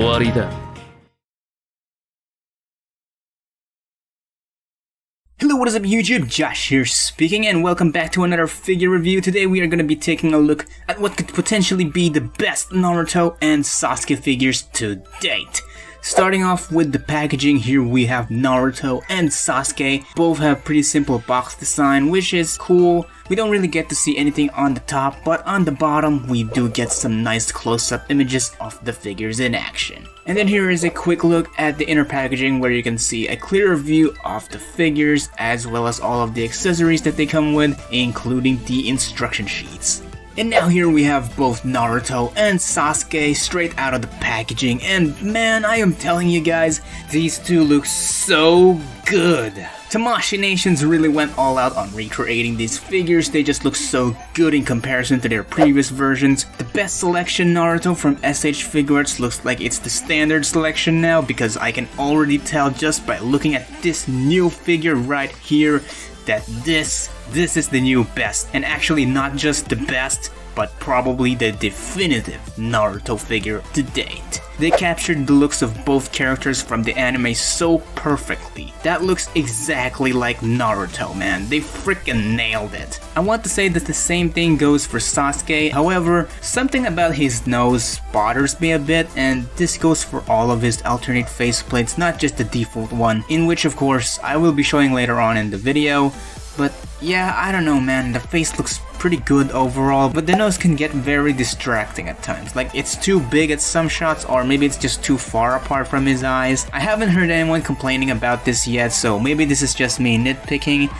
わりだ。 Hello, what is up YouTube? Josh here speaking, and welcome back to another figure review. Today we are going to be taking a look at what could potentially be the best Naruto and Sasuke figures to date. Starting off with the packaging, here we have Naruto and Sasuke. Both have pretty simple box design, which is cool. We don't really get to see anything on the top, but on the bottom we do get some nice close-up images of the figures in action. And then here is a quick look at the inner packaging, where you can see a clearer view of the figures as well as all of the accessories that they come with, including the instruction sheets. And now here we have both Naruto and Sasuke straight out of the packaging, and man, I am telling you guys, these two look so good. Tamashii Nations really went all out on recreating these figures. They just look so good in comparison to their previous versions. The best selection Naruto from S.H.Figuarts looks like it's the standard selection now, because I can already tell just by looking at this new figure right here that this is the new best, and actually not just the best, but probably the definitive Naruto figure to date. They captured the looks of both characters from the anime so perfectly. That looks exactly like Naruto, man. They freaking nailed it. I want to say that the same thing goes for Sasuke, however, something about his nose bothers me a bit, and this goes for all of his alternate faceplates, not just the default one, in which of course I will be showing later on in the video. But yeah, I don't know, man, the face looks pretty good overall, but the nose can get very distracting at times. Like, it's too big at some shots, or maybe it's just too far apart from his eyes. I haven't heard anyone complaining about this yet, so maybe this is just me nitpicking.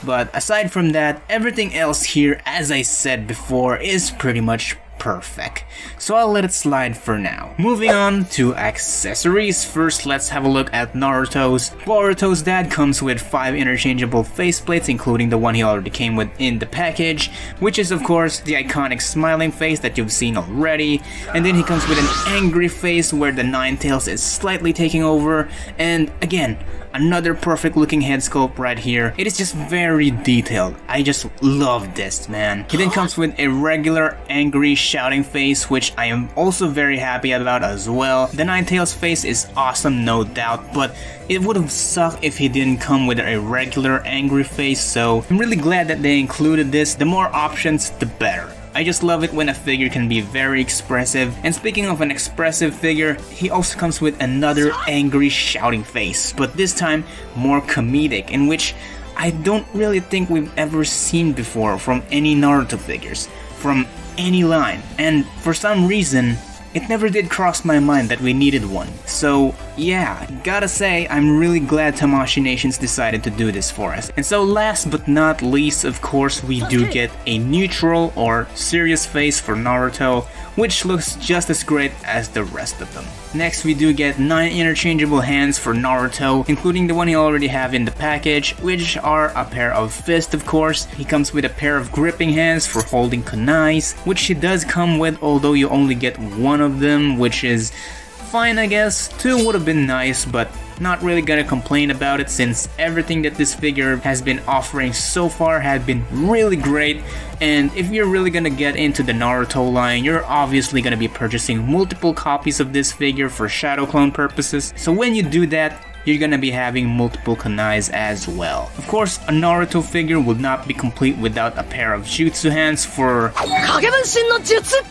But aside from that, everything else here, as I said before, is pretty much perfect. So I'll let it slide for now. Moving on to accessories. First, let's have a look at Naruto's. Boruto's dad comes with 5 interchangeable faceplates, including the one he already came with in the package, which is of course the iconic smiling face that you've seen already. And then he comes with an angry face where the Nine Tails is slightly taking over, and again, another perfect looking head sculpt right here. It is just very detailed. I just love this, man. He then comes with a regular angry shouting face, which I am also very happy about as well. The Nine Tails face is awesome, no doubt, but it would have sucked if he didn't come with a regular angry face, so I'm really glad that they included this. The more options, the better. I just love it when a figure can be very expressive. And speaking of an expressive figure, he also comes with another angry shouting face, but this time more comedic, in which I don't really think we've ever seen before from any Naruto figures, from any line, and for some reason it never did cross my mind that we needed one. So yeah, gotta say, I'm really glad Tamashii Nations decided to do this for us. And so last but not least, of course, we do get a neutral or serious face for Naruto, which looks just as great as the rest of them. Next, we do get 9 interchangeable hands for Naruto, including the one you already have in the package, which are a pair of fists, of course. He comes with a pair of gripping hands for holding kunais, which he does come with, although you only get one of them, which is fine, I guess. 2 would have been nice, but not really gonna complain about it, since everything that this figure has been offering so far has been really great. And if you're really gonna get into the Naruto line, you're obviously gonna be purchasing multiple copies of this figure for shadow clone purposes. So when you do that, you're gonna be having multiple kunais as well. Of course, a Naruto figure would not be complete without a pair of jutsu hands for Kagebenshin no Jutsu.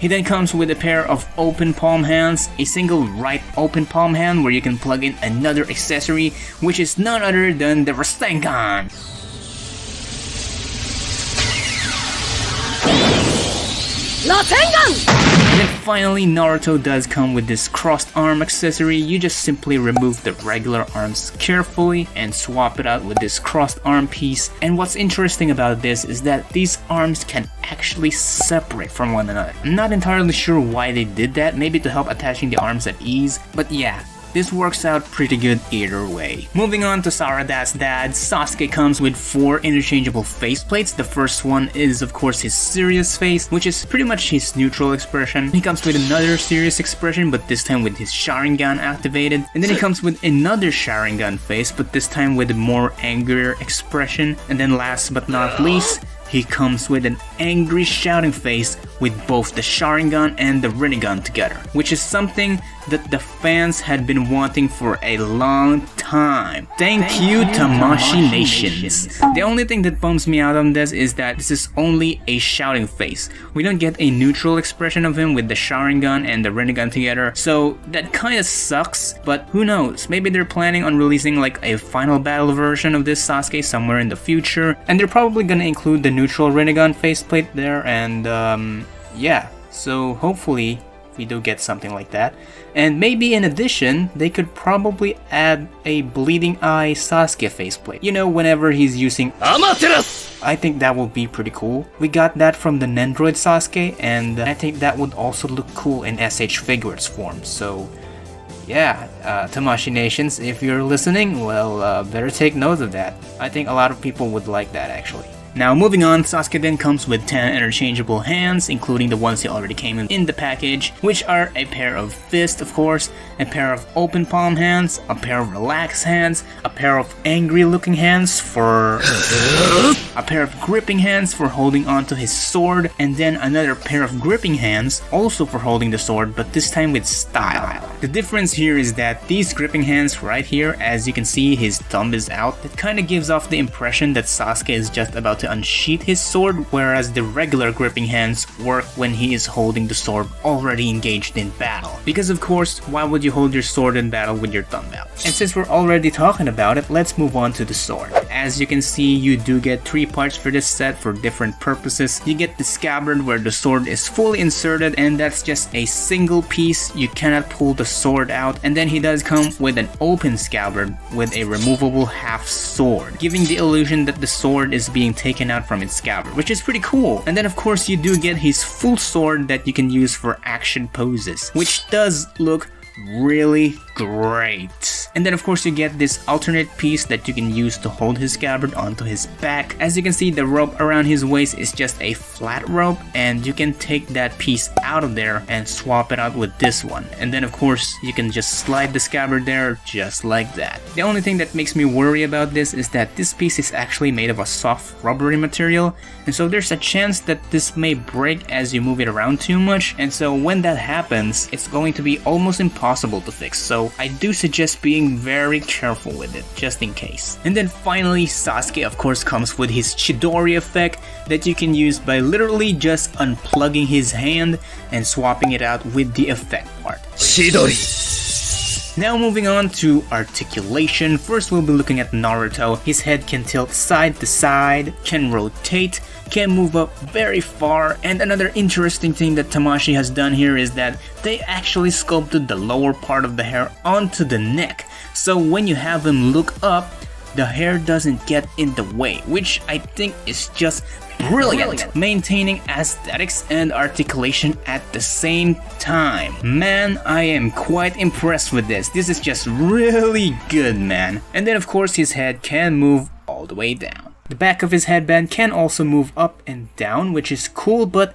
He then comes with a pair of open palm hands, a single right open palm hand where you can plug in another accessory, which is none other than the Rasengan. And then finally, Naruto does come with this crossed arm accessory. You just simply remove the regular arms carefully and swap it out with this crossed arm piece. And what's interesting about this is that these arms can actually separate from one another. I'm not entirely sure why they did that, maybe to help attaching the arms at ease, but yeah. This works out pretty good either way. Moving on to Sarada's dad, Sasuke comes with 4 interchangeable faceplates. The first one is of course his serious face, which is pretty much his neutral expression. He comes with another serious expression, but this time with his Sharingan activated. And then he comes with another Sharingan face, but this time with a more angrier expression. And then last but not least, he comes with an angry shouting face with both the Sharingan and the Rinnegan together, which is something that the fans had been wanting for a long time. Thank you Tamashii Nations. The only thing that bums me out on this is that this is only a shouting face. We don't get a neutral expression of him with the Sharingan and the Rinnegan together, so that kinda sucks, but who knows, maybe they're planning on releasing like a final battle version of this Sasuke somewhere in the future, and they're probably gonna include the neutral Rinnegan faceplate there, and yeah, so hopefully we do get something like that. And maybe in addition, they could probably add a bleeding eye Sasuke faceplate. You know, whenever he's using Amaterasu! I think that would be pretty cool. We got that from the Nendroid Sasuke, and I think that would also look cool in S.H.Figuarts form. So yeah, Tamashii Nations, if you're listening, well, better take note of that. I think a lot of people would like that actually. Now moving on, Sasuke then comes with 10 interchangeable hands, including the ones that already came in the package, which are a pair of fists, of course, a pair of open palm hands, a pair of relaxed hands, a pair of angry looking hands for a pair of gripping hands for holding onto his sword, and then another pair of gripping hands also for holding the sword, but this time with style. The difference here is that these gripping hands right here, as you can see his thumb is out, it kinda gives off the impression that Sasuke is just about to unsheath his sword, whereas the regular gripping hands work when he is holding the sword already engaged in battle. Because of course, why would you hold your sword in battle with your thumb out? And since we're already talking about it, let's move on to the sword. As you can see, you do get 3 parts for this set for different purposes. You get the scabbard where the sword is fully inserted, and that's just a single piece, you cannot pull the sword out. And then he does come with an open scabbard with a removable half sword, giving the illusion that the sword is being taken out from its scabbard, which is pretty cool. And then of course you do get his full sword that you can use for action poses, which does look really great. And then of course you get this alternate piece that you can use to hold his scabbard onto his back. As you can see, the rope around his waist is just a flat rope, and you can take that piece out of there and swap it out with this one. And then of course you can just slide the scabbard there just like that. The only thing that makes me worry about this is that this piece is actually made of a soft rubbery material, and so there's a chance that this may break as you move it around too much, and so when that happens, it's going to be almost impossible to fix. So I do suggest being very careful with it, just in case. And then finally, Sasuke of course comes with his Chidori effect that you can use by literally just unplugging his hand and swapping it out with the effect part. Chidori! Now moving on to articulation. First we'll be looking at Naruto. His head can tilt side to side, can rotate, can move up very far, and another interesting thing that Tamashii has done here is that they actually sculpted the lower part of the hair onto the neck. So when you have him look up, the hair doesn't get in the way, which I think is just brilliant, maintaining aesthetics and articulation at the same time. Man, I am quite impressed with this. This is just really good, man. And then of course his head can move all the way down. The back of his headband can also move up and down, which is cool, but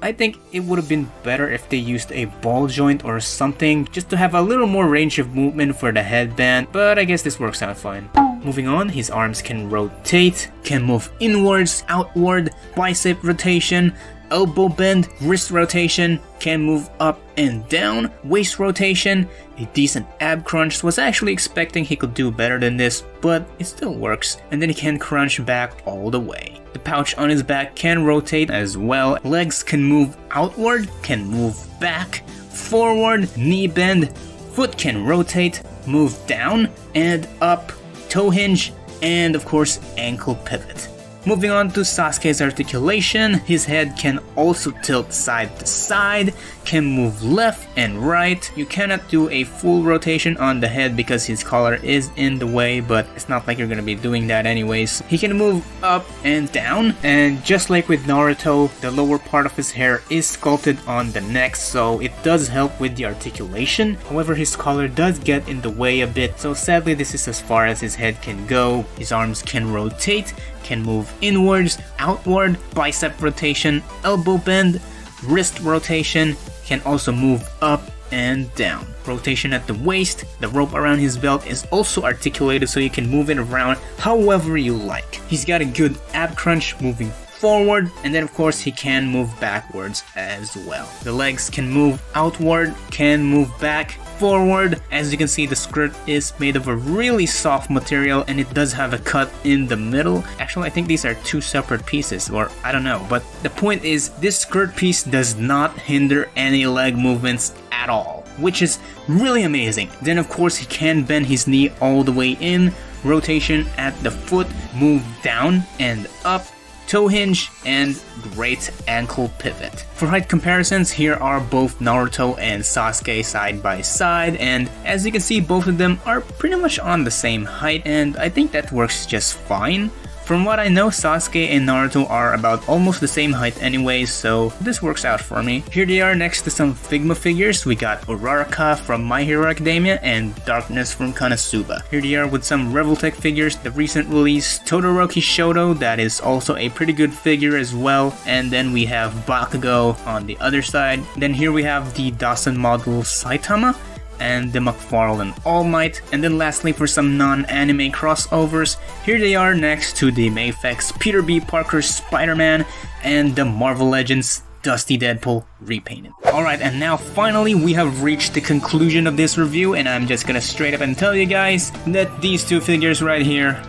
I think it would have been better if they used a ball joint or something just to have a little more range of movement for the headband, but I guess this works out fine. Moving on, his arms can rotate, can move inwards, outward, bicep rotation, elbow bend, wrist rotation, can move up and down, waist rotation, a decent ab crunch. Was actually expecting he could do better than this, but it still works. And then he can crunch back all the way. The pouch on his back can rotate as well. Legs can move outward, can move back, forward, knee bend, foot can rotate, move down and up, toe hinge, and of course ankle pivot. Moving on to Sasuke's articulation, his head can also tilt side to side, can move left and right. You cannot do a full rotation on the head because his collar is in the way, but it's not like you're gonna be doing that anyways. He can move up and down, and just like with Naruto, the lower part of his hair is sculpted on the neck, so it does help with the articulation. However, his collar does get in the way a bit, so sadly this is as far as his head can go. His arms can rotate, can move inwards, outward, bicep rotation, elbow bend, wrist rotation, can also move up and down. Rotation at the waist, the rope around his belt is also articulated so you can move it around however you like. He's got a good ab crunch moving forward, and then of course he can move backwards as well. The legs can move outward, can move back, forward. As you can see, the skirt is made of a really soft material and it does have a cut in the middle. Actually, I think these are two separate pieces, or I don't know, but the point is this skirt piece does not hinder any leg movements at all, which is really amazing. Then of course he can bend his knee all the way in, rotation at the foot, move down and up, toe hinge, and great ankle pivot. For height comparisons, here are both Naruto and Sasuke side by side, and as you can see, both of them are pretty much on the same height, and I think that works just fine. From what I know, Sasuke and Naruto are about almost the same height anyway, so this works out for me. Here they are next to some Figma figures. We got Uraraka from My Hero Academia and Darkness from Konosuba. Here they are with some Revoltech figures, the recent release Todoroki Shoto, that is also a pretty good figure as well. And then we have Bakugo on the other side. Then here we have the Dawson model Saitama and the McFarlane All Might. And then lastly, for some non-anime crossovers, here they are next to the Mafex Peter B. Parker Spider-Man and the Marvel Legends Dusty Deadpool repainted. Alright, and now finally we have reached the conclusion of this review, and I'm just gonna straight up and tell you guys that these two figures right here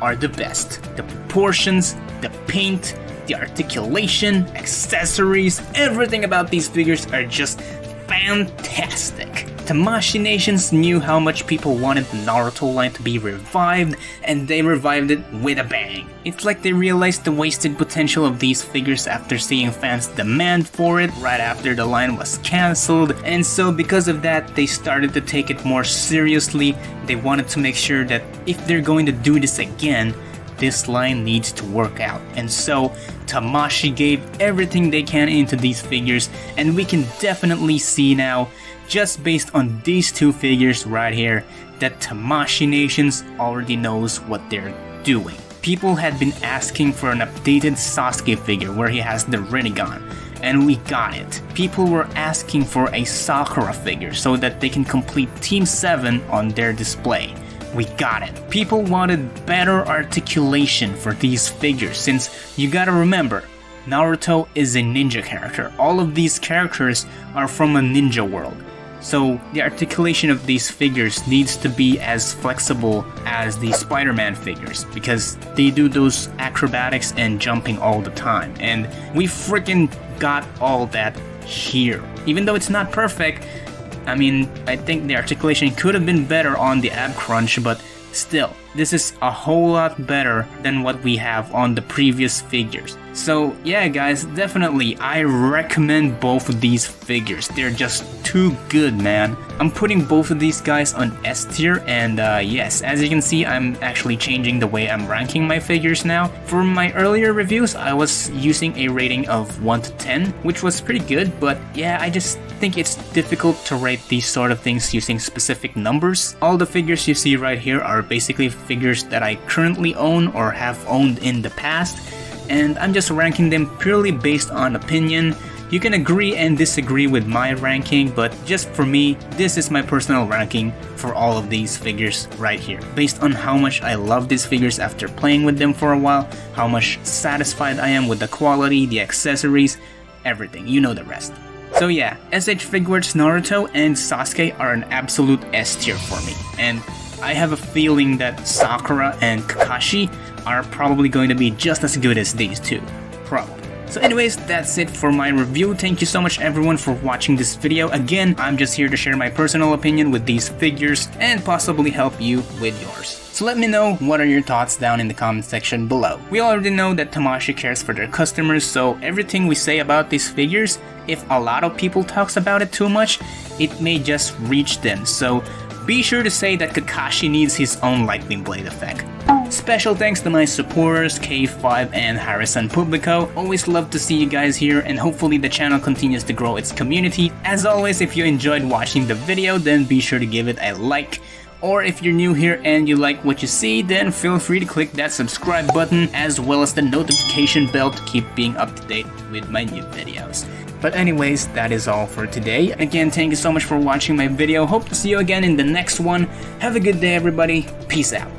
are the best. The proportions, the paint, the articulation, accessories, everything about these figures are just fantastic. Tamashii Nations knew how much people wanted the Naruto line to be revived, and they revived it with a bang. It's like they realized the wasted potential of these figures after seeing fans demand for it right after the line was cancelled, and so because of that, they started to take it more seriously. They wanted to make sure that if they're going to do this again, this line needs to work out. And so Tamashii gave everything they can into these figures, and we can definitely see now, just based on these two figures right here, that Tamashii Nations already knows what they're doing. People had been asking for an updated Sasuke figure where he has the Rinnegan, and we got it. People were asking for a Sakura figure so that they can complete Team 7 on their display. We got it. People wanted better articulation for these figures, since you gotta remember, Naruto is a ninja character. All of these characters are from a ninja world. So the articulation of these figures needs to be as flexible as the Spider-Man figures, because they do those acrobatics and jumping all the time. And we freaking got all that here. Even though it's not perfect, I mean, I think the articulation could have been better on the ab crunch, but still, this is a whole lot better than what we have on the previous figures. So yeah guys, definitely I recommend both of these figures. They're just too good, man. I'm putting both of these guys on S tier, and yes, as you can see, I'm actually changing the way I'm ranking my figures now. For my earlier reviews, I was using a rating of 1 to 10, which was pretty good, but yeah, I just think it's difficult to rate these sort of things using specific numbers. All the figures you see right here are basically figures that I currently own or have owned in the past, and I'm just ranking them purely based on opinion. You can agree and disagree with my ranking, but just for me, this is my personal ranking for all of these figures right here, based on how much I love these figures after playing with them for a while, how much satisfied I am with the quality, the accessories, everything, you know the rest. So yeah, S.H.Figuarts Naruto and Sasuke are an absolute S tier for me, and I have a feeling that Sakura and Kakashi are probably going to be just as good as these two, probably. So anyways, that's it for my review. Thank you so much everyone for watching this video. Again, I'm just here to share my personal opinion with these figures and possibly help you with yours. So let me know what are your thoughts down in the comment section below. We already know that Tamashii cares for their customers, so everything we say about these figures, if a lot of people talks about it too much, it may just reach them. So be sure to say that Kakashi needs his own lightning blade effect. Special thanks to my supporters, K5 and Harrison Publico. Always love to see you guys here, and hopefully the channel continues to grow its community. As always, if you enjoyed watching the video, then be sure to give it a like. Or if you're new here and you like what you see, then feel free to click that subscribe button as well as the notification bell to keep being up to date with my new videos. But anyways, that is all for today. Again, thank you so much for watching my video. Hope to see you again in the next one. Have a good day everybody. Peace out.